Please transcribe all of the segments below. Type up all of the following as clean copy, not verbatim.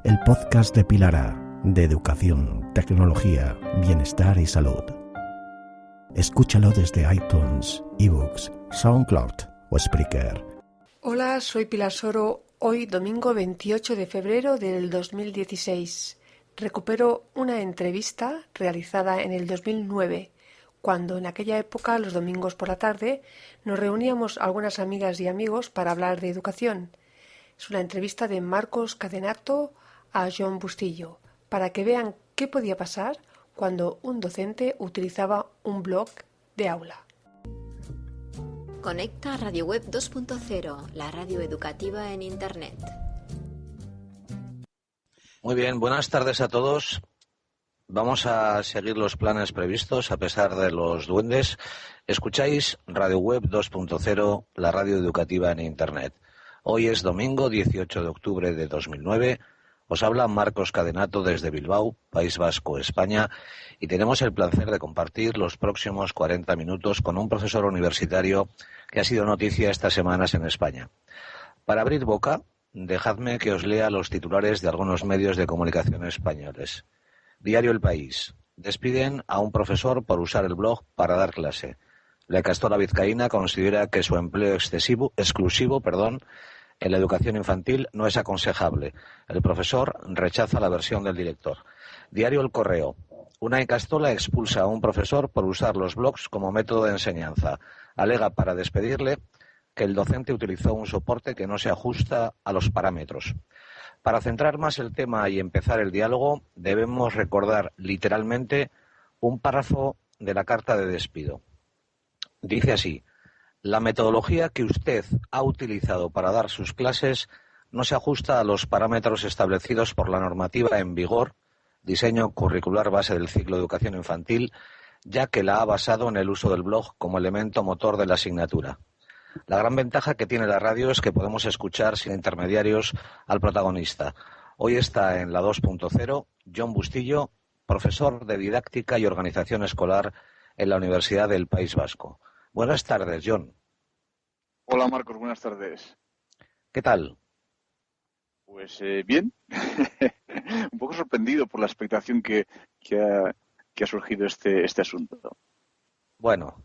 el podcast de Pilar A, de educación, tecnología, bienestar y salud. Escúchalo desde iTunes, eBooks, SoundCloud o Spreaker. Hola, soy Pilar Soro. Hoy, domingo 28 de febrero del 2016, recupero una entrevista realizada en el 2009, cuando en aquella época, los domingos por la tarde, nos reuníamos algunas amigas y amigos para hablar de educación. Es una entrevista de Marcos Cadenato a Jon Bustillo, para que vean qué podía pasar cuando un docente utilizaba un blog de aula. Conecta a Radio Web 2.0, la radio educativa en Internet. Muy bien, buenas tardes a todos. Vamos a seguir los planes previstos a pesar de los duendes. Escucháis Radio Web 2.0, la radio educativa en Internet. Hoy es domingo 18 de octubre de 2009. Os habla Marcos Cadenato desde Bilbao, País Vasco, España, y tenemos el placer de compartir los próximos 40 minutos con un profesor universitario que ha sido noticia estas semanas en España. Para abrir boca, dejadme que os lea los titulares de algunos medios de comunicación españoles. Diario El País. Despiden a un profesor por usar el blog para dar clase. La Castola Vizcaína considera que su empleo exclusivo, en la educación infantil no es aconsejable. El profesor rechaza la versión del director. Diario El Correo. Una Icastola expulsa a un profesor por usar los blogs como método de enseñanza. Alega para despedirle que el docente utilizó un soporte que no se ajusta a los parámetros. Para centrar más el tema y empezar el diálogo, debemos recordar literalmente un párrafo de la carta de despido. Dice así: la metodología que usted ha utilizado para dar sus clases no se ajusta a los parámetros establecidos por la normativa en vigor, diseño curricular base del ciclo de educación infantil, ya que la ha basado en el uso del blog como elemento motor de la asignatura. La gran ventaja que tiene la radio es que podemos escuchar sin intermediarios al protagonista. Hoy está en la 2.0 Jon Bustillo, profesor de didáctica y organización escolar en la Universidad del País Vasco. Buenas tardes, Jon. Hola, Marcos, buenas tardes. ¿Qué tal? Pues bien, un poco sorprendido por la expectación que ha surgido este asunto. Bueno,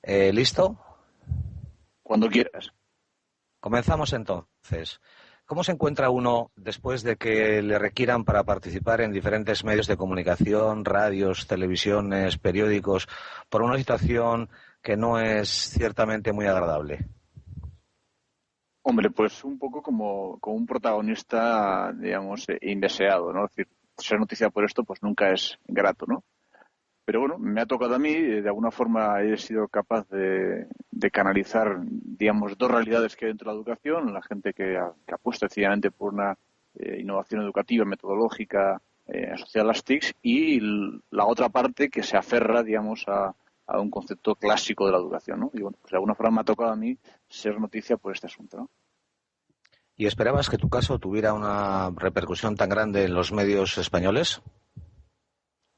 ¿listo? Cuando quieras. Comenzamos entonces. ¿Cómo se encuentra uno después de que le requieran para participar en diferentes medios de comunicación, radios, televisiones, periódicos, por una situación que no es ciertamente muy agradable? Hombre, pues un poco como un protagonista, digamos, indeseado, ¿no? Es decir, ser noticia por esto, pues nunca es grato, ¿no? Pero bueno, me ha tocado a mí, de alguna forma he sido capaz de canalizar, digamos, dos realidades que hay dentro de la educación, la gente que apuesta decididamente por una innovación educativa, metodológica, asociada a las TICs, y la otra parte que se aferra, digamos, a un concepto clásico de la educación, ¿no? Y bueno, pues de alguna forma me ha tocado a mí ser noticia por este asunto, ¿no? ¿Y esperabas que tu caso tuviera una repercusión tan grande en los medios españoles?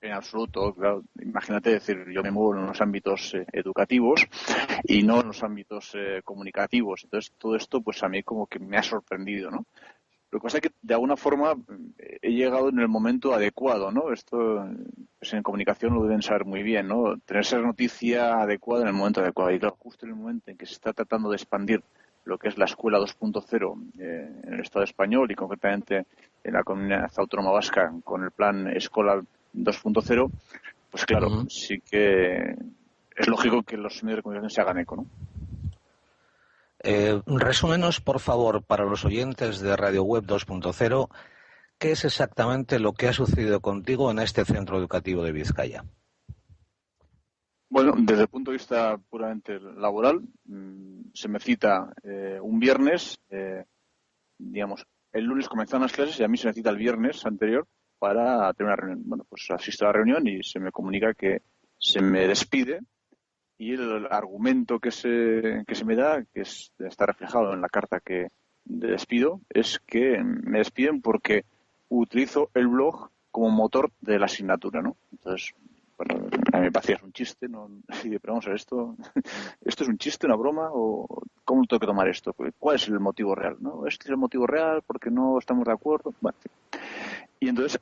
En absoluto, claro. Imagínate, decir, yo me muevo en los ámbitos educativos y no en los ámbitos comunicativos. Entonces, todo esto, pues a mí como que me ha sorprendido, ¿no? Lo que pasa es que, de alguna forma, he llegado en el momento adecuado, ¿no? Esto, pues en comunicación lo deben saber muy bien, ¿no? Tener esa noticia adecuada en el momento adecuado. Y claro, justo en el momento en que se está tratando de expandir lo que es la Escuela 2.0 en el Estado español y concretamente en la Comunidad Autónoma Vasca con el plan Escola 2.0, pues claro, sí que es lógico que los medios de comunicación se hagan eco, ¿no? Resúmenos, por favor, para los oyentes de Radio Web 2.0, ¿qué es exactamente lo que ha sucedido contigo en este centro educativo de Vizcaya? Bueno, desde el punto de vista puramente laboral, se me cita un viernes, digamos, el lunes comenzaron las clases y a mí se me cita el viernes anterior para tener una reunión. Bueno, pues asisto a la reunión y se me comunica que se me despide y el argumento que se me da, que está reflejado en la carta de despido, es que me despiden porque utilizo el blog como motor de la asignatura, ¿no? Entonces, bueno, a mí me parecía un chiste, ¿no? Pero vamos a ver, ¿esto es un chiste, una broma? ¿O cómo tengo que tomar esto? ¿Cuál es el motivo real? ¿No? ¿Este es el motivo real? ¿Porque no estamos de acuerdo? Bueno, Y entonces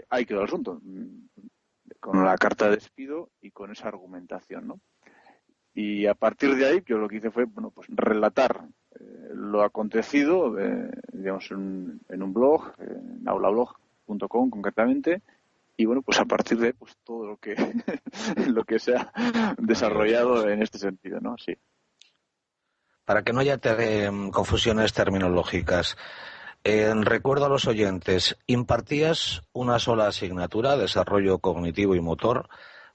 ahí quedó el asunto, con la carta de despido y con esa argumentación, ¿no? Y a partir de ahí, yo lo que hice fue, bueno, pues relatar lo acontecido, digamos, en un blog, en aulablog.com concretamente, y bueno, pues a partir de ahí, pues todo lo que lo que se ha desarrollado en este sentido, ¿no? Sí. Para que no haya confusiones terminológicas, recuerdo a los oyentes, impartías una sola asignatura, desarrollo cognitivo y motor,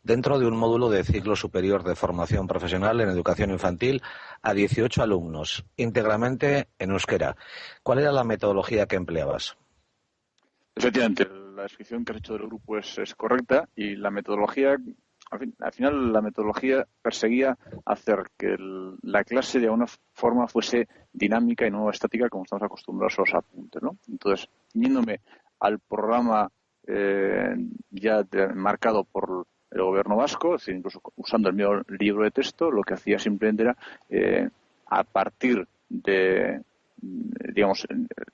dentro de un módulo de ciclo superior de formación profesional en educación infantil a 18 alumnos, íntegramente en euskera. ¿Cuál era la metodología que empleabas? Efectivamente, la descripción que has hecho del grupo es correcta y la metodología, al final la metodología perseguía hacer que la clase de alguna forma fuese dinámica y no estática como estamos acostumbrados a los apuntes, ¿no? Entonces, yéndome al programa marcado por el gobierno vasco, es decir, incluso usando el mío libro de texto, lo que hacía simplemente era, a partir de, digamos,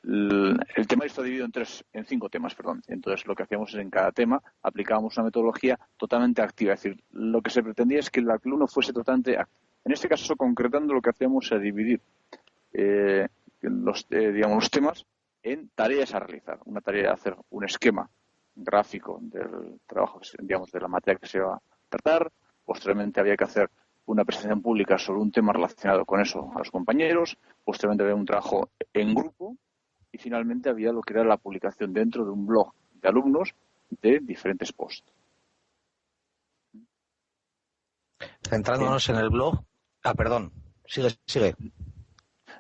el temario está dividido en 5 temas, perdón. Entonces, lo que hacíamos es en cada tema aplicábamos una metodología totalmente activa. Es decir, lo que se pretendía es que el alumno fuese totalmente activo. En este caso, concretando, lo que hacíamos era dividir los temas en tareas a realizar. Una tarea de hacer un esquema gráfico del trabajo, digamos, de la materia que se va a tratar. Posteriormente había que hacer una presentación pública sobre un tema relacionado con eso a los compañeros. Posteriormente había un trabajo en grupo y finalmente había lo que era la publicación dentro de un blog de alumnos de diferentes posts. Centrándonos en el blog. Perdón, sigue.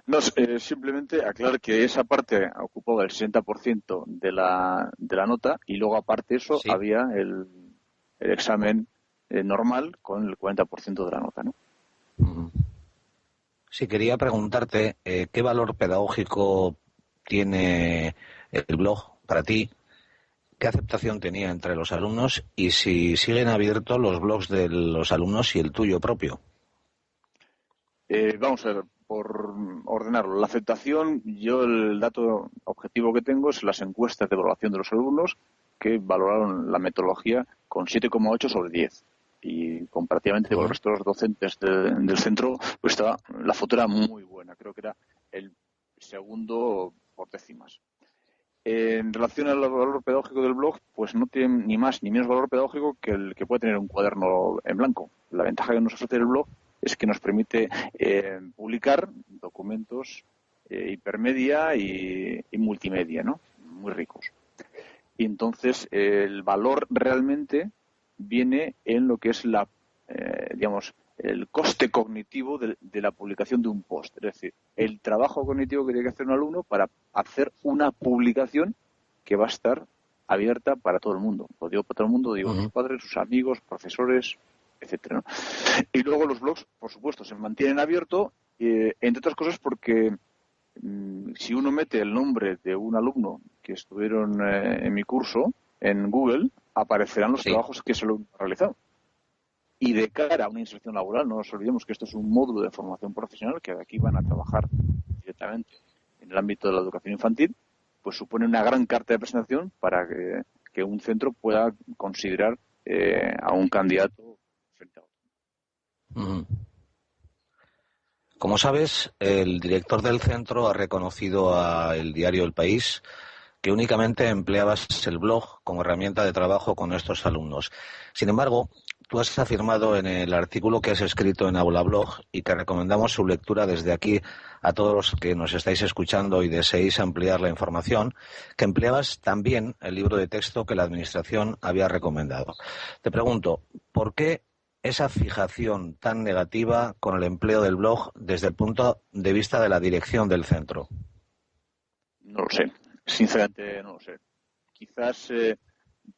No, simplemente aclarar que esa parte ocupaba el 60% de la nota y luego aparte de eso sí, había el examen normal con el 40% de la nota, ¿no? Sí, quería preguntarte qué valor pedagógico tiene el blog para ti, qué aceptación tenía entre los alumnos y si siguen abiertos los blogs de los alumnos y el tuyo propio. Vamos a ver, por ordenarlo. La aceptación, yo el dato objetivo que tengo es las encuestas de evaluación de los alumnos que valoraron la metodología con 7,8 sobre 10. Y comparativamente con el resto de los docentes del centro, pues la foto era muy buena. Creo que era el segundo por décimas. En relación al valor pedagógico del blog, pues no tiene ni más ni menos valor pedagógico que el que puede tener un cuaderno en blanco. La ventaja que nos ofrece el blog es que nos permite publicar documentos hipermedia y multimedia, ¿no? Muy ricos. Y entonces el valor realmente viene en lo que es el coste cognitivo de la publicación de un post. Es decir, el trabajo cognitivo que tiene que hacer un alumno para hacer una publicación que va a estar abierta para todo el mundo. Lo digo para todo el mundo, digo sus padres, sus amigos, profesores, etcétera, ¿no? Y luego los blogs, por supuesto, se mantienen abiertos, entre otras cosas porque si uno mete el nombre de un alumno que estuvieron en mi curso en Google, aparecerán los trabajos que ese alumno ha realizado. Y de cara a una inserción laboral, no nos olvidemos que esto es un módulo de formación profesional que aquí van a trabajar directamente en el ámbito de la educación infantil, pues supone una gran carta de presentación para que un centro pueda considerar a un candidato frente a otro. Como sabes, el director del centro ha reconocido a el diario El País que únicamente empleabas el blog como herramienta de trabajo con estos alumnos. Sin embargo, tú has afirmado en el artículo que has escrito en Aula Blog y que recomendamos su lectura desde aquí a todos los que nos estáis escuchando y deseéis ampliar la información, que empleabas también el libro de texto que la Administración había recomendado. Te pregunto, ¿por qué esa fijación tan negativa con el empleo del blog desde el punto de vista de la dirección del centro? No lo sé, sinceramente no lo sé. Quizás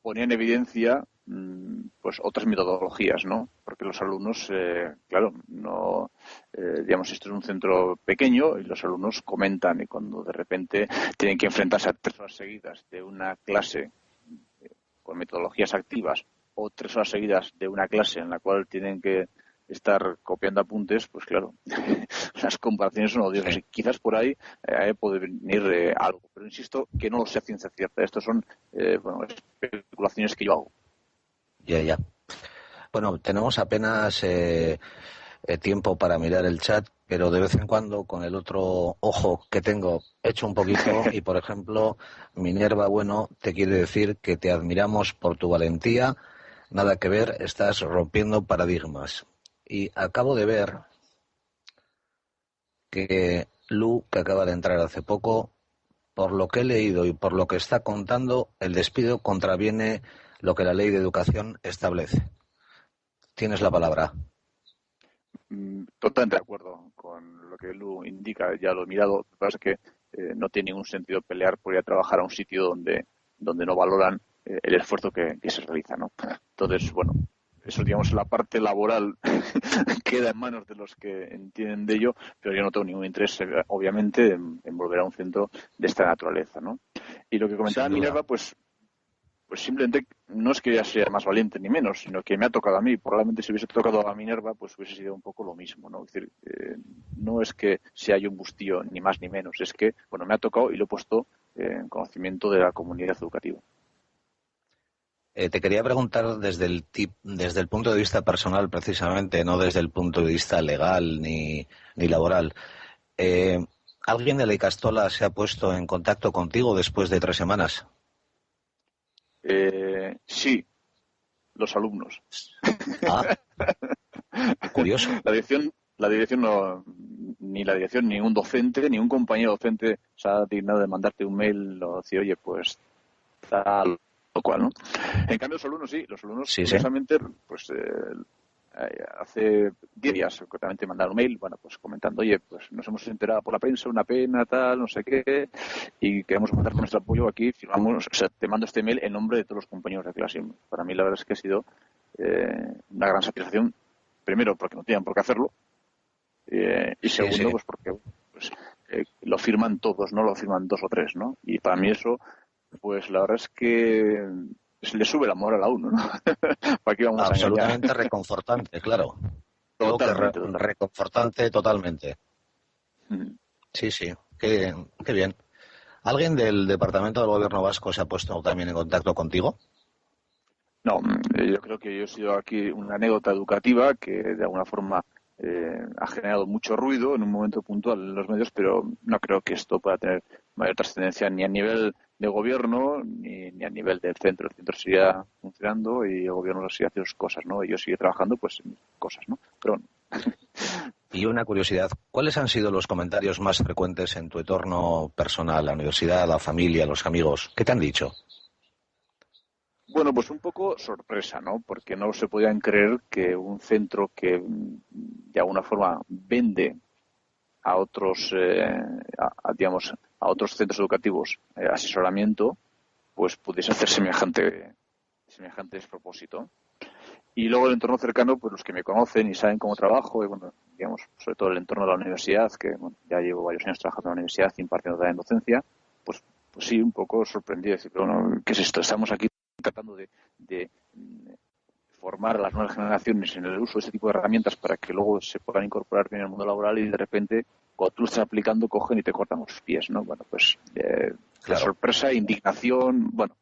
ponía en evidencia pues otras metodologías, ¿no? Porque los alumnos, claro, no, digamos, esto es un centro pequeño y los alumnos comentan y cuando de repente tienen que enfrentarse a 3 horas seguidas de una clase con metodologías activas o 3 horas seguidas de una clase en la cual tienen que estar copiando apuntes, pues claro, las comparaciones son odiosas, y quizás por ahí puede venir algo, pero insisto que no lo sé a ciencia cierta. Estos son especulaciones que yo hago. Ya. Bueno, tenemos apenas tiempo para mirar el chat, pero de vez en cuando con el otro ojo que tengo echo un poquito y, por ejemplo, Minerva Bueno te quiere decir que te admiramos por tu valentía, nada que ver, estás rompiendo paradigmas. Y acabo de ver que Lu, que acaba de entrar hace poco, por lo que he leído y por lo que está contando, el despido contraviene lo que la Ley de Educación establece. Tienes la palabra. Totalmente de acuerdo con lo que Lu indica, ya lo he mirado. Lo que pasa es que no tiene ningún sentido pelear por ir a trabajar a un sitio donde no valoran el esfuerzo que se realiza, ¿no? Entonces, bueno, eso, digamos, la parte laboral queda en manos de los que entienden de ello, pero yo no tengo ningún interés, obviamente, en volver a un centro de esta naturaleza, ¿no? Y lo que comentaba Minerva, pues simplemente no es que ella sea más valiente ni menos, sino que me ha tocado a mí. Probablemente si hubiese tocado a Minerva, pues hubiese sido un poco lo mismo, ¿no? Es decir, no es que sea yo un bustillo ni más ni menos, es que, bueno, me ha tocado y lo he puesto en conocimiento de la comunidad educativa. Te quería preguntar desde el punto de vista personal, precisamente, no desde el punto de vista legal ni laboral. ¿Alguien de la Icastola se ha puesto en contacto contigo después de 3 semanas? Sí, los alumnos. Ah, curioso. La dirección no, ni la dirección, ni un docente, ni un compañero docente se ha dignado de mandarte un mail o decir, oye, pues tal o cual, ¿no? En cambio, los alumnos sí, curiosamente, pues hace 10 días concretamente mandaron un mail, bueno, pues comentando, oye, pues nos hemos enterado por la prensa, una pena, tal, no sé qué, y queremos mandarte nuestro apoyo aquí, firmamos, o sea, te mando este mail en nombre de todos los compañeros de clase. Para mí la verdad es que ha sido una gran satisfacción, primero porque no tienen por qué hacerlo, y segundo, pues porque lo firman todos, no lo firman 2 o 3, ¿no? Y para mí eso, pues la verdad es que se le sube la moral a uno, ¿no? ¿Para qué vamos absolutamente a reconfortante, claro. Totalmente. Reconfortante totalmente. Sí, qué bien. ¿Alguien del Departamento del Gobierno Vasco se ha puesto también en contacto contigo? No, yo creo que yo he sido aquí una anécdota educativa que de alguna forma ha generado mucho ruido en un momento puntual en los medios, pero no creo que esto pueda tener mayor trascendencia ni a nivel de gobierno ni a nivel del centro. El centro sigue funcionando y el gobierno sigue haciendo sus cosas, ¿no? Y yo sigo trabajando pues en cosas, ¿no? Pero Y una curiosidad, ¿cuáles han sido los comentarios más frecuentes en tu entorno personal, la universidad, la familia, los amigos? ¿Qué te han dicho? Bueno, pues un poco sorpresa, ¿no? Porque no se podían creer que un centro que de alguna forma vende a otros, digamos, a otros centros educativos asesoramiento, pues pudiese hacer semejante despropósito. Y luego el entorno cercano, pues los que me conocen y saben cómo trabajo, y bueno, digamos, sobre todo el entorno de la universidad, que bueno, ya llevo varios años trabajando en la universidad, impartiendo también docencia, pues sí, un poco sorprendido, decir, pero bueno, ¿qué es esto? Estamos aquí tratando de formar a las nuevas generaciones en el uso de este tipo de herramientas para que luego se puedan incorporar bien en el mundo laboral y de repente, cuando tú lo estás aplicando, cogen y te cortan los pies, ¿no? Bueno, pues la sorpresa, indignación, bueno.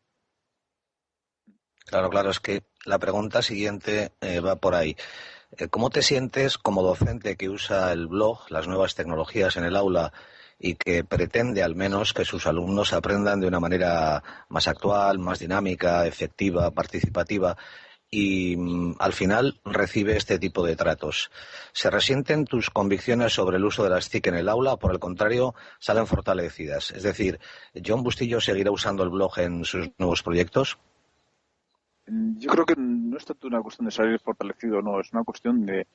Claro, es que la pregunta siguiente va por ahí. ¿Cómo te sientes como docente que usa el blog, las nuevas tecnologías en el aula y que pretende al menos que sus alumnos aprendan de una manera más actual, más dinámica, efectiva, participativa y al final recibe este tipo de tratos? ¿Se resienten tus convicciones sobre el uso de las TIC en el aula o por el contrario salen fortalecidas? Es decir, ¿Jon Bustillo seguirá usando el blog en sus nuevos proyectos? Yo creo que no es tanto una cuestión de salir fortalecido, no, es una cuestión de,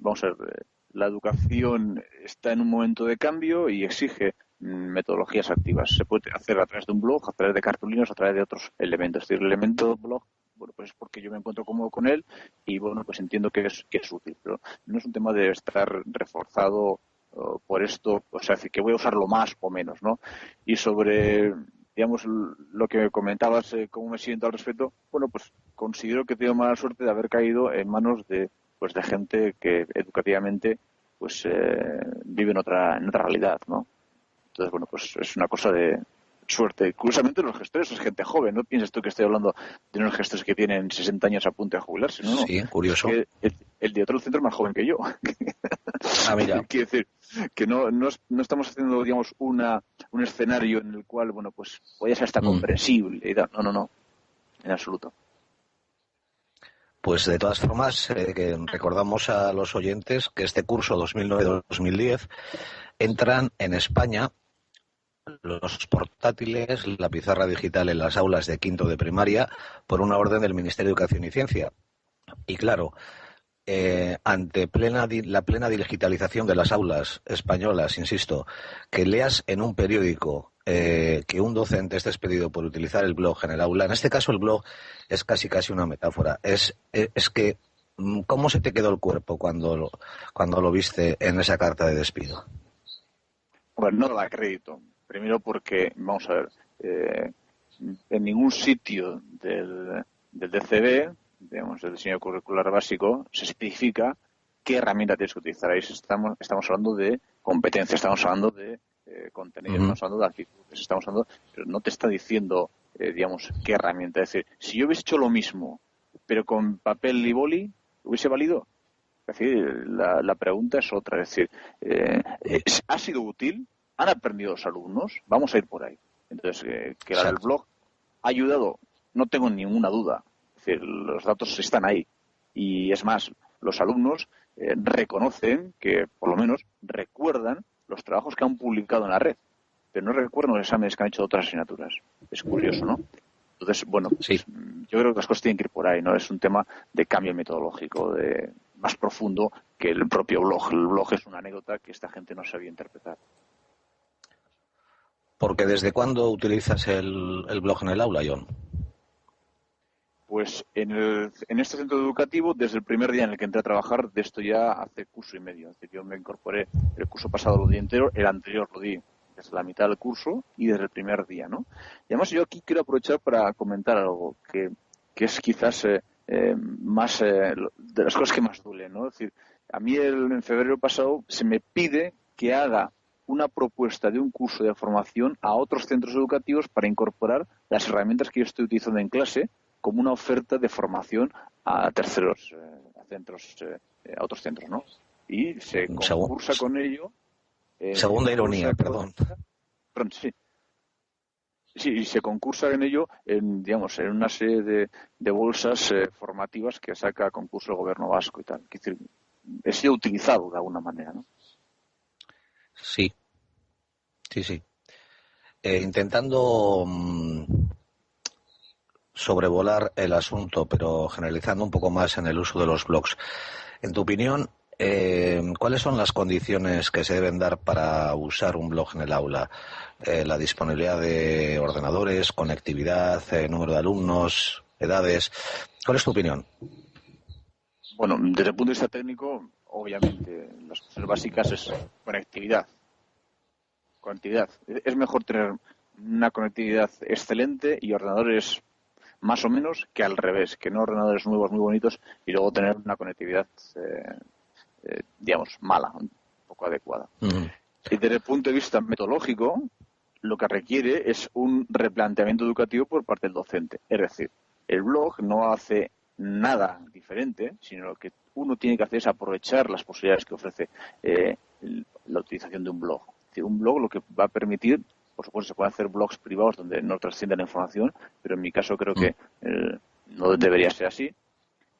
vamos a ver, la educación está en un momento de cambio y exige metodologías activas. Se puede hacer a través de un blog, a través de cartulinas, a través de otros elementos. Es decir, el elemento blog, bueno, pues es porque yo me encuentro cómodo con él y, bueno, pues entiendo que es útil, pero no es un tema de estar reforzado por esto, o sea, decir, que voy a usarlo más o menos, ¿no? Y sobre, digamos, lo que me comentabas, cómo me siento al respecto, bueno, pues considero que he tenido mala suerte de haber caído en manos de gente que educativamente pues vive en otra realidad, ¿no? Entonces, bueno, pues es una cosa de suerte. Curiosamente, los gestores es gente joven. No pienses tú que estoy hablando de unos gestores que tienen 60 años a punto de jubilarse. No, sí, curioso. Es que el director del centro es más joven que yo. Mira. Quiere decir que no estamos haciendo, digamos, un escenario en el cual, bueno, pues puede ser hasta comprensible y tal. No, en absoluto. Pues de todas formas, que recordamos a los oyentes que este curso 2009-2010 entran en España los portátiles, la pizarra digital en las aulas de quinto de primaria por una orden del Ministerio de Educación y Ciencia. Y claro, ante la plena digitalización de las aulas españolas, insisto, que leas en un periódico que un docente esté expedido por utilizar el blog en el aula, en este caso el blog es casi una metáfora, es que ¿cómo se te quedó el cuerpo cuando lo viste en esa carta de despido? Bueno, no lo acredito. Primero porque, vamos a ver, en ningún sitio del DCB, digamos, del diseño curricular básico, se especifica qué herramienta tienes que utilizar. Ahí estamos hablando de competencias, estamos hablando de contenido, estamos hablando de actitudes, pero no te está diciendo, digamos, qué herramienta. Es decir, si yo hubiese hecho lo mismo, pero con papel y boli, ¿hubiese valido? Es decir, la pregunta es otra. Es decir, ¿ha sido útil? ¿Han aprendido los alumnos? Vamos a ir por ahí. Entonces, que la del blog ha ayudado, no tengo ninguna duda. Es decir, los datos están ahí. Y es más, los alumnos reconocen que, por lo menos, recuerdan los trabajos que han publicado en la red, pero no recuerdan los exámenes que han hecho de otras asignaturas. Es curioso, ¿no? Entonces, bueno, sí. Yo creo que las cosas tienen que ir por ahí, ¿no? Es un tema de cambio metodológico, más profundo que el propio blog. El blog es una anécdota que esta gente no sabía interpretar. Porque ¿desde cuándo utilizas el blog en el aula, John? Pues en este centro educativo, desde el primer día en el que entré a trabajar, de esto ya hace curso y medio. Es decir, yo me incorporé el curso pasado lo di entero, el anterior lo di desde la mitad del curso y desde el primer día, ¿no? Y además yo aquí quiero aprovechar para comentar algo que es quizás más de las cosas que más duelen, ¿no? Es decir, a mí en febrero pasado se me pide que haga una propuesta de un curso de formación a otros centros educativos para incorporar las herramientas que yo estoy utilizando en clase como una oferta de formación a terceros, a otros centros, ¿no? Y se concursa con ello. Segunda ironía, perdón. Sí. Sí, y se concursa en ello en una serie de bolsas formativas que saca a concurso el gobierno vasco y tal. Es decir, he sido utilizado de alguna manera, ¿no? Sí. Intentando sobrevolar el asunto, pero generalizando un poco más en el uso de los blogs. En tu opinión, ¿cuáles son las condiciones que se deben dar para usar un blog en el aula? La disponibilidad de ordenadores, conectividad, número de alumnos, edades. ¿Cuál es tu opinión? Bueno, desde el punto de vista técnico, obviamente, las cosas básicas es conectividad. Es mejor tener una conectividad excelente y ordenadores más o menos que al revés, que no ordenadores nuevos muy bonitos y luego tener una conectividad, mala, un poco adecuada. Y desde el punto de vista metodológico, lo que requiere es un replanteamiento educativo por parte del docente. Es decir, el blog no hace nada diferente, sino lo que uno tiene que hacer es aprovechar las posibilidades que ofrece la utilización de un blog. Es decir, un blog lo que va a permitir, por supuesto, se pueden hacer blogs privados donde no trascienda la información, pero en mi caso creo que no debería ser así.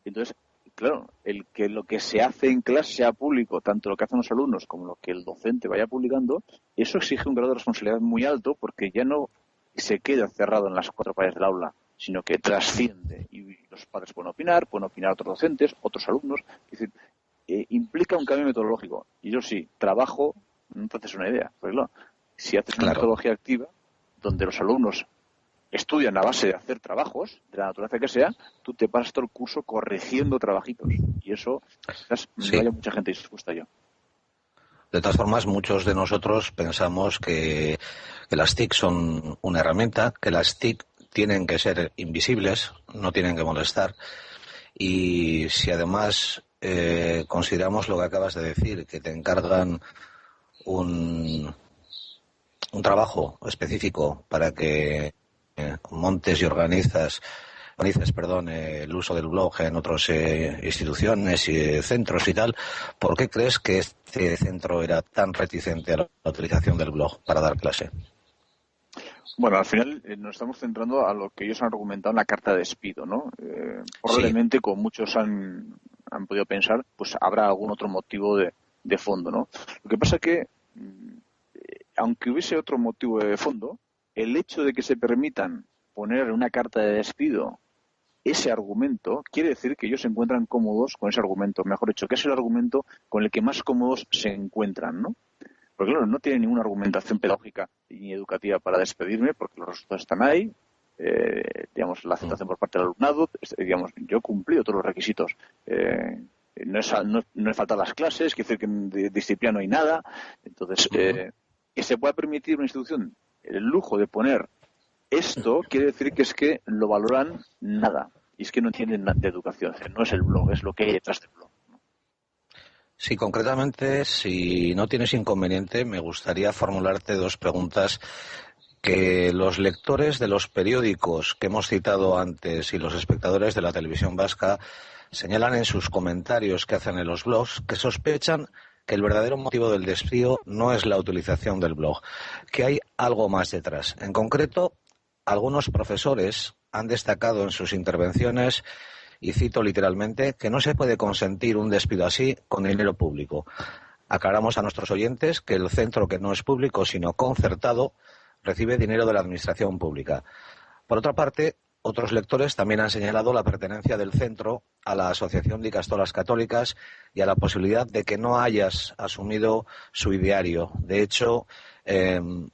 Entonces, claro, lo que se hace en clase sea público, tanto lo que hacen los alumnos como lo que el docente vaya publicando, eso exige un grado de responsabilidad muy alto porque ya no se queda cerrado en las cuatro paredes del aula, sino que trasciende y los padres pueden opinar otros docentes, otros alumnos. Es decir, implica un cambio metodológico. Y yo sí, trabajo, no te haces una idea. Porque claro, si haces una metodología activa, donde los alumnos estudian a base de hacer trabajos, de la naturaleza que sea, tú te pasas todo el curso corrigiendo trabajitos. Y eso, quizás no haya mucha gente dispuesta yo. De todas formas, muchos de nosotros pensamos que las TIC son una herramienta, que las TIC tienen que ser invisibles, no tienen que molestar. Y si además consideramos lo que acabas de decir, que te encargan un trabajo específico para que montes y organices, el uso del blog en otras instituciones y centros y tal. ¿Por qué crees que este centro era tan reticente a la utilización del blog para dar clase? Bueno, al final nos estamos centrando a lo que ellos han argumentado en la carta de despido, ¿no? Probablemente, sí, como muchos han podido pensar, pues habrá algún otro motivo de fondo, ¿no? Lo que pasa es que, aunque hubiese otro motivo de fondo, el hecho de que se permitan poner en una carta de despido ese argumento quiere decir que ellos se encuentran cómodos con ese argumento, mejor dicho, que es el argumento con el que más cómodos se encuentran, ¿no? Porque claro, no tiene ninguna argumentación pedagógica ni educativa para despedirme, porque los resultados están ahí, digamos, la aceptación por parte del alumnado, digamos, yo he cumplido todos los requisitos, no he faltado a las clases, quiere decir que de disciplina no hay nada, entonces, que se pueda permitir una institución el lujo de poner esto, quiere decir que es que lo valoran nada, y es que no entienden de educación, no es el blog, es lo que hay detrás del blog. Sí, concretamente, si no tienes inconveniente, me gustaría formularte dos preguntas que los lectores de los periódicos que hemos citado antes y los espectadores de la televisión vasca señalan en sus comentarios que hacen en los blogs que sospechan que el verdadero motivo del despido no es la utilización del blog, que hay algo más detrás. En concreto, algunos profesores han destacado en sus intervenciones, y cito literalmente, que no se puede consentir un despido así con dinero público. Aclaramos a nuestros oyentes que el centro, que no es público sino concertado, recibe dinero de la administración pública. Por otra parte, otros lectores también han señalado la pertenencia del centro a la Asociación de Ikastolas Católicas y a la posibilidad de que no hayas asumido su ideario. De hecho,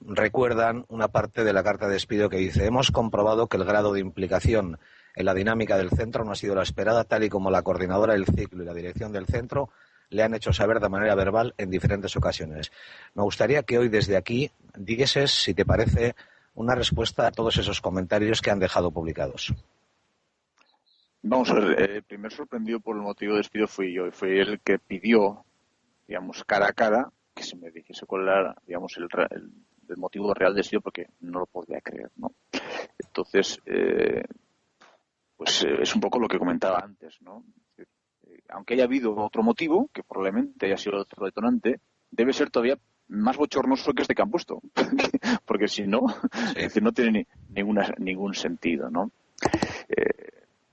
recuerdan una parte de la carta de despido que dice: hemos comprobado que el grado de implicación en la dinámica del centro no ha sido la esperada, tal y como la coordinadora del ciclo y la dirección del centro le han hecho saber de manera verbal en diferentes ocasiones. Me gustaría que hoy desde aquí dijeses, si te parece, una respuesta a todos esos comentarios que han dejado publicados. Vamos a ver, el primer sorprendido por el motivo de despido fui yo, y fue el que pidió, digamos, cara a cara, que se me dijese cuál era, digamos, el motivo real de despido, porque no lo podía creer, ¿no? Entonces, pues es un poco lo que comentaba antes, ¿no? Aunque haya habido otro motivo, que probablemente haya sido otro detonante, debe ser todavía más bochornoso que este que han puesto, porque si no, sí, es decir, no tiene ningún sentido, ¿no?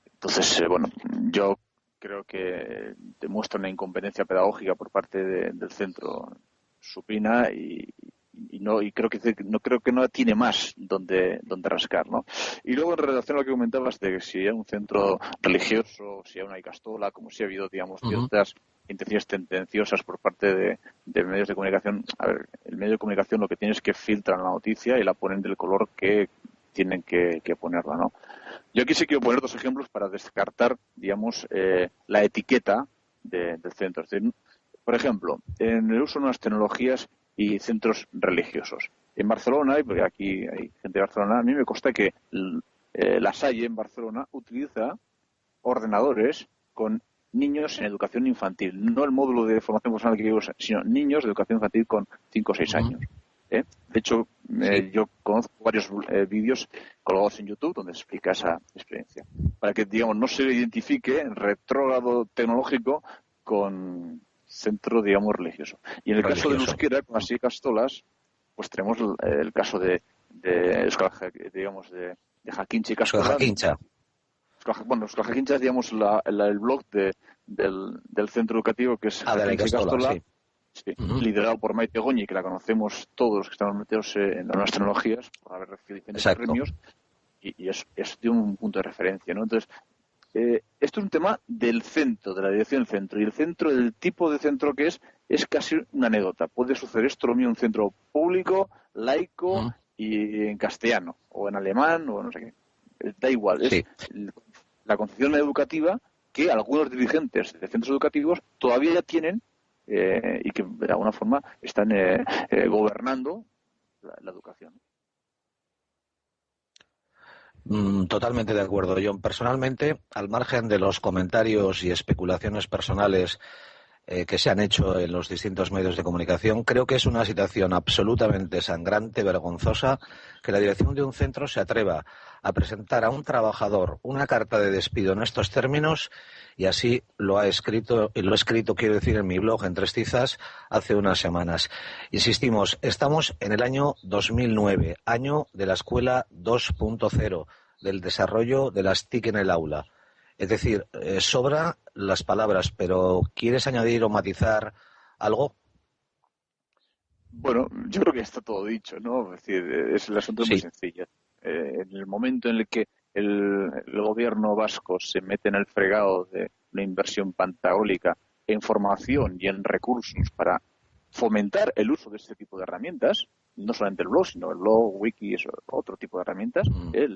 Entonces, bueno, yo creo que demuestra una incompetencia pedagógica por parte del centro supina y creo que no tiene más donde rascar, ¿no? Y luego, en relación a lo que comentabas de que si hay un centro religioso, si hay una ikastola, como si ha habido, digamos, ciertas intenciones tendenciosas por parte de medios de comunicación. A ver, el medio de comunicación lo que tiene es que filtran la noticia y la ponen del color que tienen que ponerla, ¿no? Yo aquí sí quiero poner dos ejemplos para descartar, digamos, la etiqueta del centro. Es decir, por ejemplo, en el uso de nuevas tecnologías y centros religiosos. En Barcelona, y porque aquí hay gente de Barcelona, a mí me consta que la Salle en Barcelona utiliza ordenadores con niños en educación infantil. No el módulo de formación profesional que llevo, sino niños de educación infantil con 5 o 6 años. De hecho, yo conozco varios vídeos colgados en YouTube donde se explica esa experiencia. Para que, digamos, no se identifique el retrógrado tecnológico con centro, digamos, religioso. Y en el caso del euskera, con las ikastolas, pues tenemos el caso de digamos, de Jakintza Ikastola. Bueno, Euskal Jakintza es, digamos, el blog del centro educativo, que es de la Ikastola, sí, liderado por Maite Goñi, que la conocemos todos los que estamos metidos en las nuevas tecnologías, por haber recibido diferentes premios, y es de un punto de referencia, ¿no? Entonces, esto es un tema del centro, de la dirección del centro, y el centro, el tipo de centro que es casi una anécdota. Puede suceder esto lo mío en un centro público, laico y en castellano, o en alemán, o no sé qué. Da igual, es la concepción educativa que algunos dirigentes de centros educativos todavía tienen y que de alguna forma están gobernando la educación. Totalmente de acuerdo, John. Personalmente, al margen de los comentarios y especulaciones personales que se han hecho en los distintos medios de comunicación, creo que es una situación absolutamente sangrante, vergonzosa, que la dirección de un centro se atreva a presentar a un trabajador una carta de despido en estos términos, y así lo he escrito, quiero decir, en mi blog en Tres Tizas hace unas semanas. Insistimos, estamos en el año 2009, año de la escuela 2.0, del desarrollo de las TIC en el aula. Es decir, sobra las palabras, pero ¿quieres añadir o matizar algo? Bueno, yo creo que está todo dicho, ¿no? Es decir, el asunto es muy sencillo. En el momento en el que el gobierno vasco se mete en el fregado de una inversión pantagólica en formación y en recursos para fomentar el uso de este tipo de herramientas, no solamente el blog, sino el blog, wiki, otro tipo de herramientas,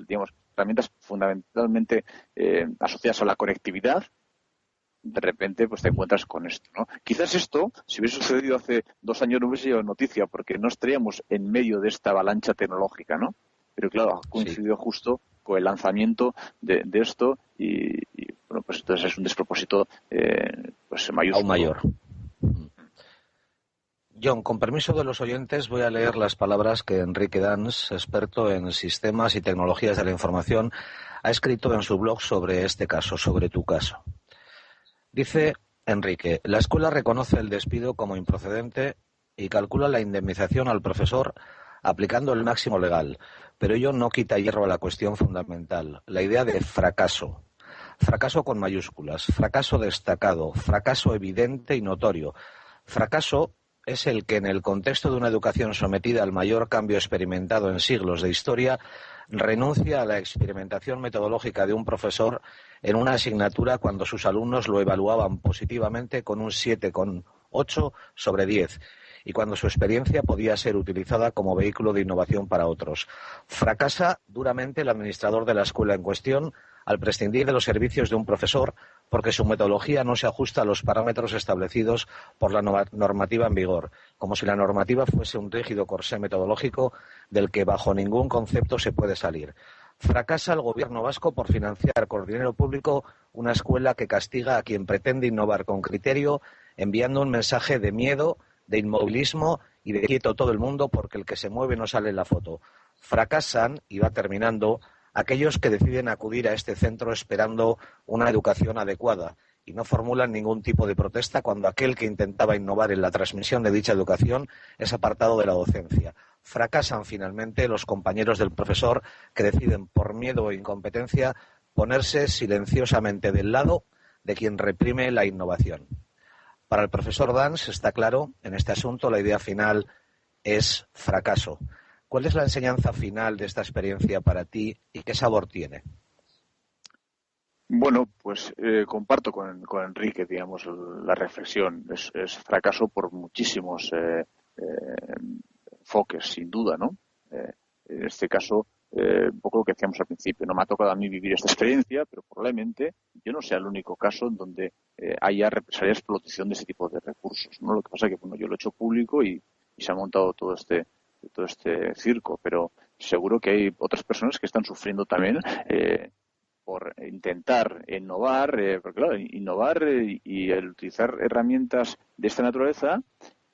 digamos, herramientas fundamentalmente asociadas a la conectividad, de repente pues te encuentras con esto, ¿no? Quizás esto, si hubiese sucedido hace 2 años, no hubiese sido noticia, porque no estaríamos en medio de esta avalancha tecnológica, ¿no? Pero claro, ha coincidido justo con el lanzamiento de esto y bueno, pues entonces es un despropósito pues mayúsculo. Aún mayor. John, con permiso de los oyentes, voy a leer las palabras que Enrique Dans, experto en sistemas y tecnologías de la información, ha escrito en su blog sobre este caso, sobre tu caso. Dice Enrique: la escuela reconoce el despido como improcedente y calcula la indemnización al profesor aplicando el máximo legal, pero ello no quita hierro a la cuestión fundamental, la idea de fracaso. Fracaso con mayúsculas, fracaso destacado, fracaso evidente y notorio. Fracaso es el que, en el contexto de una educación sometida al mayor cambio experimentado en siglos de historia, renuncia a la experimentación metodológica de un profesor en una asignatura cuando sus alumnos lo evaluaban positivamente con un 7,8 sobre 10 y cuando su experiencia podía ser utilizada como vehículo de innovación para otros. Fracasa duramente el administrador de la escuela en cuestión al prescindir de los servicios de un profesor porque su metodología no se ajusta a los parámetros establecidos por la normativa en vigor, como si la normativa fuese un rígido corsé metodológico del que bajo ningún concepto se puede salir. Fracasa el gobierno vasco por financiar con dinero público una escuela que castiga a quien pretende innovar con criterio, enviando un mensaje de miedo, de inmovilismo y de quieto todo el mundo porque el que se mueve no sale en la foto. Fracasan, y va terminando, aquellos que deciden acudir a este centro esperando una educación adecuada y no formulan ningún tipo de protesta cuando aquel que intentaba innovar en la transmisión de dicha educación es apartado de la docencia. Fracasan finalmente los compañeros del profesor que deciden, por miedo o incompetencia, ponerse silenciosamente del lado de quien reprime la innovación. Para el profesor Dans, está claro, en este asunto la idea final es fracaso. ¿Cuál es la enseñanza final de esta experiencia para ti y qué sabor tiene? Bueno, pues comparto con Enrique, digamos, la reflexión. Es fracaso por muchísimos enfoques, sin duda, ¿no? En este caso, un poco lo que decíamos al principio, no me ha tocado a mí vivir esta experiencia, pero probablemente yo no sea el único caso en donde haya represalias por la utilización de ese tipo de recursos, ¿no? Lo que pasa es que, bueno, yo lo he hecho público y se ha montado todo este circo, pero seguro que hay otras personas que están sufriendo también por intentar innovar, porque claro, innovar y el utilizar herramientas de esta naturaleza,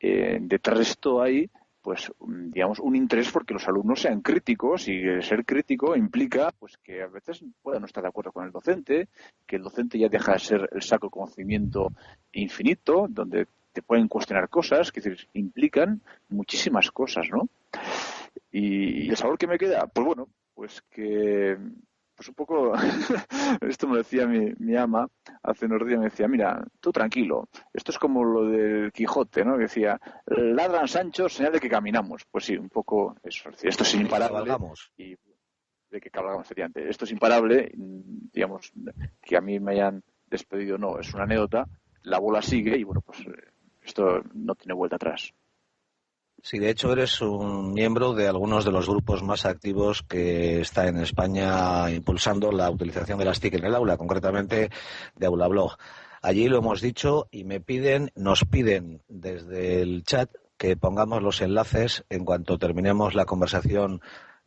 detrás de esto hay, pues, digamos, un interés porque los alumnos sean críticos, y ser crítico implica, pues, que a veces pueda no estar de acuerdo con el docente, que el docente ya deja de ser el saco de conocimiento infinito, donde te pueden cuestionar cosas, que implican muchísimas cosas, ¿no? Y el sabor que me queda, pues bueno, pues que, pues un poco, esto me decía mi ama hace unos días, me decía, mira, tú tranquilo, esto es como lo del Quijote, ¿no? Que decía, ladran Sancho, señal de que caminamos. Pues sí, un poco eso, esto es imparable. Y de que cabalgamos, efectivamente. Esto es imparable, digamos, que a mí me hayan despedido, no, es una anécdota, la bola sigue y bueno, pues esto no tiene vuelta atrás. Sí, de hecho eres un miembro de algunos de los grupos más activos que está en España impulsando la utilización de las TIC en el aula, concretamente de Aulablog. Allí lo hemos dicho y nos piden desde el chat que pongamos los enlaces en cuanto terminemos la conversación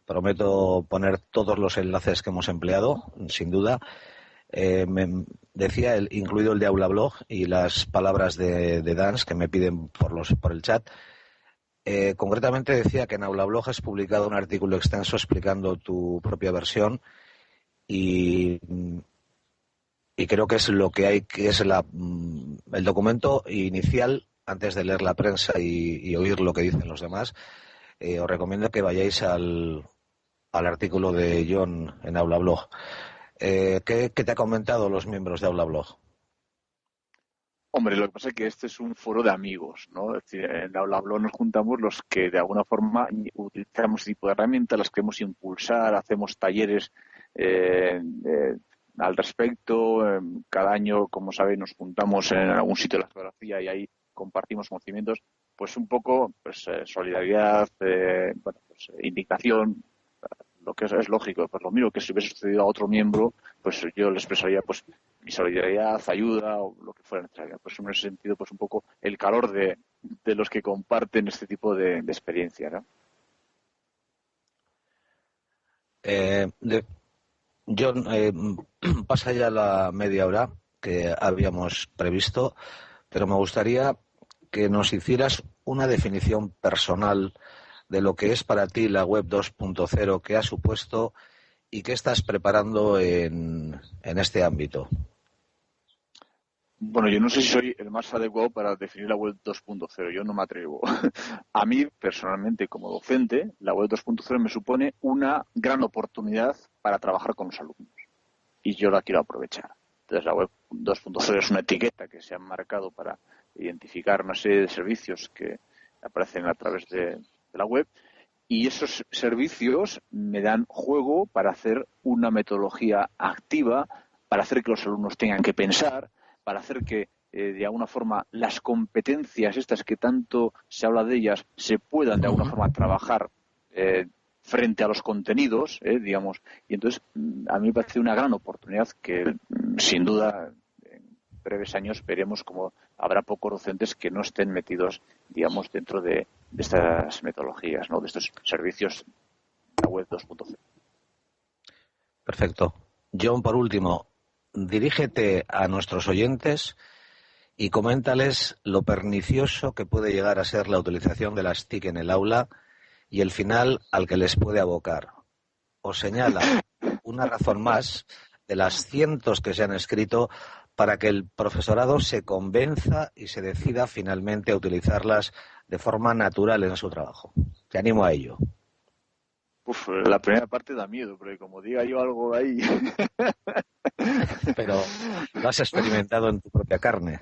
Prometo poner todos los enlaces que hemos empleado, sin duda. Me decía, incluido el de Aulablog y las palabras de Dans que me piden por el chat. Concretamente decía que en Aulablog has publicado un artículo extenso explicando tu propia versión y creo que es lo que hay, que es el documento inicial antes de leer la prensa y oír lo que dicen los demás. Os recomiendo que vayáis al artículo de John en Aulablog. ¿Qué te ha comentado los miembros de Aulablog? Hombre, lo que pasa es que este es un foro de amigos, ¿no? Es decir, en Aulablog nos juntamos los que de alguna forma utilizamos este tipo de herramientas, las queremos impulsar, hacemos talleres al respecto. Cada año, como sabéis, nos juntamos en algún sitio de la geografía y ahí compartimos conocimientos. Pues un poco, pues solidaridad, indignación. Lo que es lógico, pues lo mismo que si hubiese sucedido a otro miembro, pues yo le expresaría pues mi solidaridad, ayuda o lo que fuera necesario. Pues en ese sentido, pues un poco el calor de los que comparten este tipo de experiencia, ¿no? John, pasa ya la media hora que habíamos previsto, pero me gustaría que nos hicieras una definición personal de lo que es para ti la web 2.0, qué ha supuesto y qué estás preparando en este ámbito. Bueno, yo no sé si soy el más adecuado para definir la web 2.0, yo no me atrevo. A mí, personalmente, como docente, la web 2.0 me supone una gran oportunidad para trabajar con los alumnos y yo la quiero aprovechar. Entonces, la web 2.0 es una etiqueta que se ha marcado para identificar una serie de servicios que aparecen a través de la web, y esos servicios me dan juego para hacer una metodología activa, para hacer que los alumnos tengan que pensar, para hacer que de alguna forma las competencias estas que tanto se habla de ellas se puedan de alguna forma trabajar frente a los contenidos, digamos, y entonces a mí me parece una gran oportunidad que sin duda en breves años veremos como habrá pocos docentes que no estén metidos, digamos, dentro de estas metodologías, ¿no? De estos servicios de la web 2.0. Perfecto. John, por último, dirígete a nuestros oyentes y coméntales lo pernicioso que puede llegar a ser la utilización de las TIC en el aula y el final al que les puede abocar. Os señala una razón más de las cientos que se han escrito para que el profesorado se convenza y se decida finalmente a utilizarlas de forma natural en su trabajo. Te animo a ello. La primera parte da miedo, porque como diga yo algo ahí... Pero lo has experimentado en tu propia carne.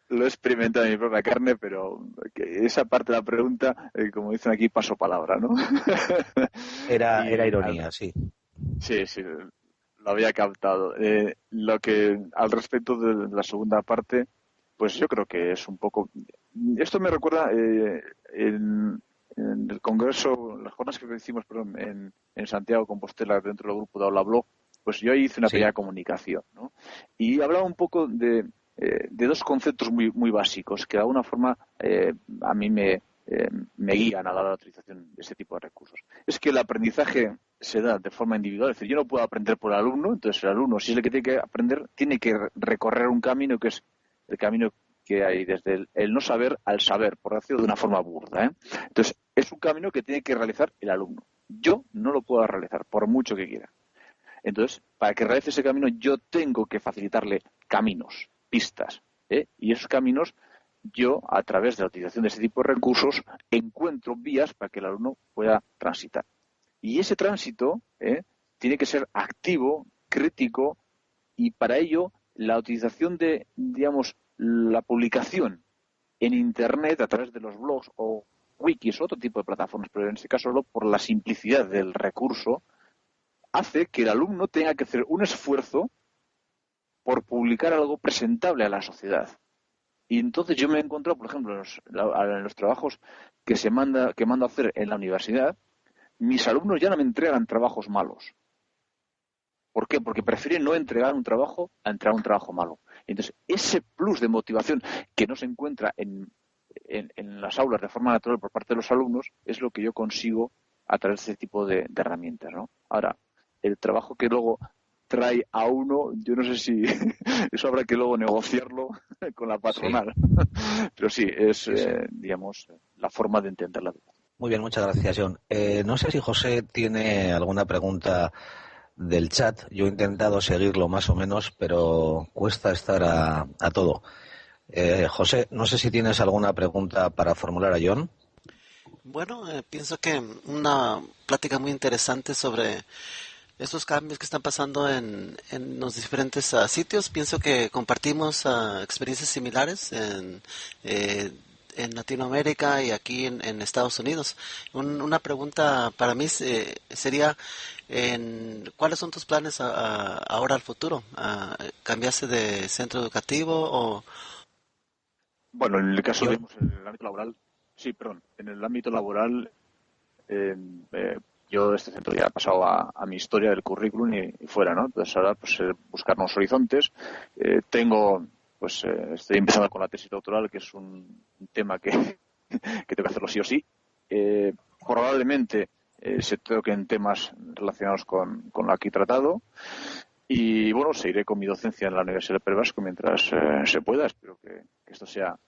Lo he experimentado en mi propia carne, pero que esa parte de la pregunta, como dicen aquí, paso palabra, ¿no? Era ironía, sí. Sí, lo había captado. Lo que al respecto de la segunda parte, pues yo creo que es un poco... Esto me recuerda en el congreso, las jornadas que hicimos en Santiago Compostela dentro del grupo de Aulablog, pues yo ahí hice una pequeña comunicación, ¿no? Y hablaba un poco de dos conceptos muy, muy básicos que de alguna forma a mí me guían a la hora de la utilización de este tipo de recursos. Es que el aprendizaje se da de forma individual, es decir, yo no puedo aprender por el alumno, entonces el alumno, si es el que tiene que aprender, tiene que recorrer un camino que es el camino que hay desde el no saber al saber, por decirlo de una forma burda, ¿eh? Entonces, es un camino que tiene que realizar el alumno. Yo no lo puedo realizar, por mucho que quiera. Entonces, para que realice ese camino, yo tengo que facilitarle caminos, pistas, y esos caminos, yo, a través de la utilización de este tipo de recursos, encuentro vías para que el alumno pueda transitar. Y ese tránsito tiene que ser activo, crítico, y para ello la utilización de, digamos, la publicación en Internet a través de los blogs o wikis, otro tipo de plataformas, pero en este caso solo por la simplicidad del recurso, hace que el alumno tenga que hacer un esfuerzo por publicar algo presentable a la sociedad. Y entonces yo me he encontrado, por ejemplo, en los trabajos que mando a hacer en la universidad, mis alumnos ya no me entregan trabajos malos. ¿Por qué? Porque prefieren no entregar un trabajo a entregar un trabajo malo. Entonces, ese plus de motivación que no se encuentra en las aulas de forma natural por parte de los alumnos es lo que yo consigo a través de este tipo de herramientas, ¿no? Ahora, el trabajo que luego trae a uno, yo no sé si eso habrá que luego negociarlo con la patronal. Sí. Pero sí, es, digamos, la forma de entender la educación. Muy bien, muchas gracias, John. No sé si José tiene alguna pregunta del chat. Yo he intentado seguirlo más o menos, pero cuesta estar a todo. José, no sé si tienes alguna pregunta para formular a John. Bueno, pienso que una plática muy interesante sobre estos cambios que están pasando en los diferentes sitios. Pienso que compartimos experiencias similares en Latinoamérica y aquí en Estados Unidos. Una pregunta para mí sería, ¿cuáles son tus planes ahora al futuro? ¿Cambiaste de centro educativo o...? Bueno, en el caso de en el ámbito laboral, sí, perdón, en el ámbito laboral yo este centro ya ha pasado a mi historia del currículum y fuera, ¿no? Entonces ahora pues buscar nuevos horizontes. Estoy empezando con la tesis doctoral, que es un tema que tengo que hacerlo sí o sí. Probablemente se toquen temas relacionados con lo aquí tratado. Y bueno, seguiré con mi docencia en la Universidad del País Vasco mientras se pueda. Espero que esto sea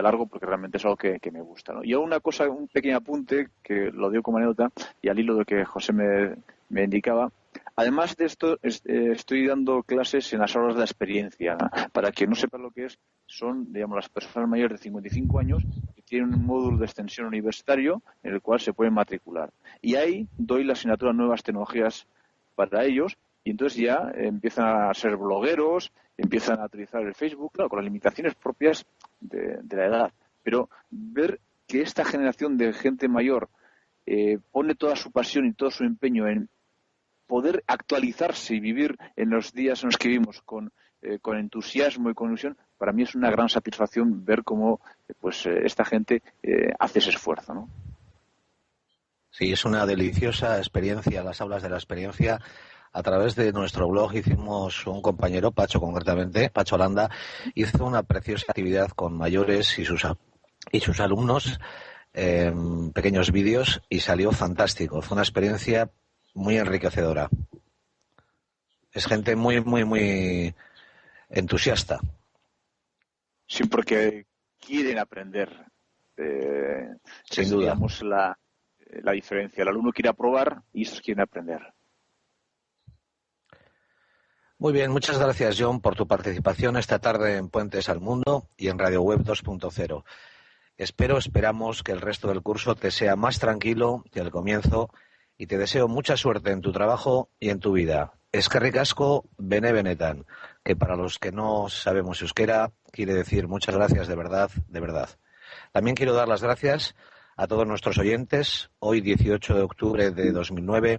largo, porque realmente es algo que me gusta, ¿no? Y una cosa, un pequeño apunte que lo digo como anécdota y al hilo de que José me indicaba. Además de esto, estoy dando clases en las aulas de la experiencia, ¿no? Para quien no sepa lo que es, son, digamos, las personas mayores de 55 años que tienen un módulo de extensión universitario en el cual se pueden matricular. Y ahí doy la asignatura Nuevas Tecnologías para ellos. Y entonces ya empiezan a ser blogueros, empiezan a utilizar el Facebook, claro, con las limitaciones propias de la edad. Pero ver que esta generación de gente mayor pone toda su pasión y todo su empeño en poder actualizarse y vivir en los días en los que vivimos con entusiasmo y con ilusión, para mí es una gran satisfacción ver cómo esta gente hace ese esfuerzo, ¿no? Sí, es una deliciosa experiencia, las aulas de la experiencia. A través de nuestro blog hicimos, un compañero, Pacho concretamente, Pacho Landa, hizo una preciosa actividad con mayores y sus alumnos, pequeños vídeos, y salió fantástico. Fue una experiencia muy enriquecedora. Es gente muy, muy, muy entusiasta. Sí, porque quieren aprender. Sin duda. Digamos la diferencia. El alumno quiere aprobar y ellos quieren aprender. Muy bien, muchas gracias, John, por tu participación esta tarde en Puentes al Mundo y en Radio Web 2.0. Esperamos que el resto del curso te sea más tranquilo que el comienzo y te deseo mucha suerte en tu trabajo y en tu vida. Eskerrik asko, bene benetan, que para los que no sabemos euskera quiere decir muchas gracias de verdad, de verdad. También quiero dar las gracias a todos nuestros oyentes, hoy 18 de octubre de 2009,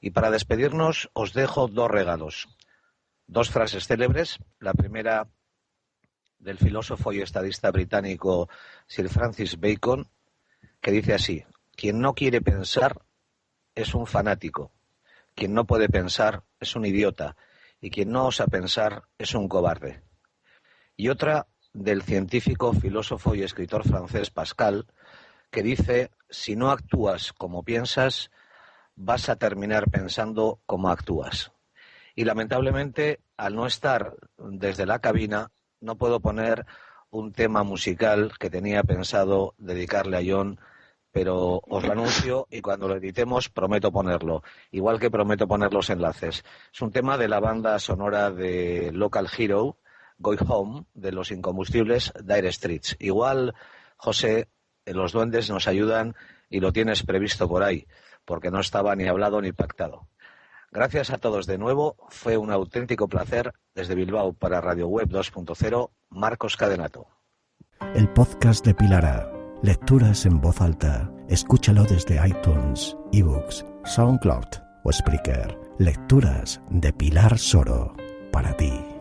y para despedirnos os dejo dos regalos. Dos frases célebres, la primera del filósofo y estadista británico Sir Francis Bacon, que dice así: quien no quiere pensar es un fanático, quien no puede pensar es un idiota, y quien no osa pensar es un cobarde. Y otra del científico, filósofo y escritor francés Pascal, que dice: si no actúas como piensas, vas a terminar pensando como actúas. Y lamentablemente, al no estar desde la cabina, no puedo poner un tema musical que tenía pensado dedicarle a John, pero os lo anuncio y cuando lo editemos prometo ponerlo, igual que prometo poner los enlaces. Es un tema de la banda sonora de Local Hero, Go Home, de los incombustibles Dire Straits. Igual, José, los duendes nos ayudan y lo tienes previsto por ahí, porque no estaba ni hablado ni pactado. Gracias a todos de nuevo, fue un auténtico placer. Desde Bilbao para Radio Web 2.0, Marcos Cadenato. El podcast de Pilar A. Lecturas en voz alta. Escúchalo desde iTunes, eBooks, SoundCloud o Spreaker. Lecturas de Pilar Soro. Para ti.